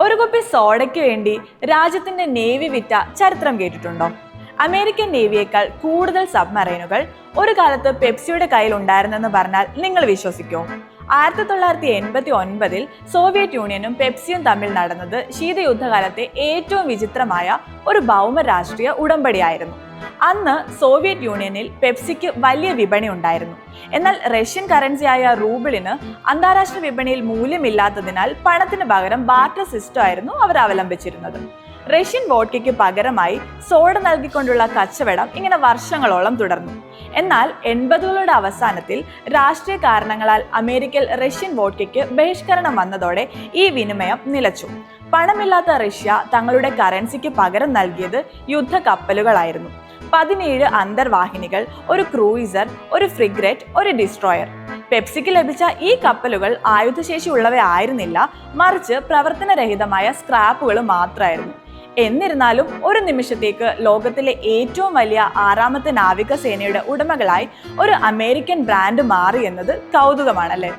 ഒരു കുപ്പി സോഡയ്ക്ക് വേണ്ടി രാജ്യത്തിന്റെ നേവി വിറ്റ ചരിത്രം കേട്ടിട്ടുണ്ടോ? അമേരിക്കൻ നേവിയേക്കാൾ കൂടുതൽ സബ്മറൈനുകൾ ഒരു കാലത്ത് പെപ്സിയുടെ കയ്യിൽ ഉണ്ടായിരുന്നെന്ന് പറഞ്ഞാൽ നിങ്ങൾ വിശ്വസിക്കുമോ? 1989 സോവിയറ്റ് യൂണിയനും പെപ്സിയും തമ്മിൽ നടന്നത് ശീതയുദ്ധകാലത്തെ ഏറ്റവും വിചിത്രമായ ഒരു ഭൗമ രാഷ്ട്രീയ ഉടമ്പടിയായിരുന്നു. അന്ന് സോവിയറ്റ് യൂണിയനിൽ പെപ്സിക്ക് വലിയ വിപണി ഉണ്ടായിരുന്നു. എന്നാൽ റഷ്യൻ കറൻസിയായ റൂബിളിന് അന്താരാഷ്ട്ര വിപണിയിൽ മൂല്യമില്ലാത്തതിനാൽ പണത്തിന് പകരം ബാർട്ടർ സിസ്റ്റം ആയിരുന്നു അവർ അവലംബിച്ചിരുന്നത്. റഷ്യൻ വോഡ്കയ്ക്ക് പകരമായി സോഡ നൽകിക്കൊണ്ടുള്ള കച്ചവടം ഇങ്ങനെ വർഷങ്ങളോളം തുടർന്നു. എന്നാൽ 80കളുടെ അവസാനത്തിൽ രാഷ്ട്രീയ കാരണങ്ങളാൽ അമേരിക്കയിൽ റഷ്യൻ വോഡ്കയ്ക്ക് ബഹിഷ്കരണം വന്നതോടെ ഈ വിനിമയം നിലച്ചു. പണമില്ലാത്ത റഷ്യ തങ്ങളുടെ കറൻസിക്ക് പകരം നൽകിയത് യുദ്ധ കപ്പലുകളായിരുന്നു. 17 അന്തർവാഹിനികൾ, ഒരു ക്രൂയിസർ, ഒരു ഫ്രിഗേറ്റ്, ഒരു ഡിസ്ട്രോയർ. പെപ്സിക്ക് ലഭിച്ച ഈ കപ്പലുകൾ ആയുധശേഷി ഉള്ളവയായിരുന്നില്ല, മറിച്ച് പ്രവർത്തനരഹിതമായ സ്ക്രാപ്പുകൾ മാത്രമായിരുന്നു. എന്നിരുന്നാലും ഒരു നിമിഷത്തേക്ക് ലോകത്തിലെ ഏറ്റവും വലിയ 6ാമത്തെ നാവികസേനയുടെ ഉടമകളായി ഒരു അമേരിക്കൻ ബ്രാൻഡ് മാറി എന്നത് കൗതുകമാണല്ലേ?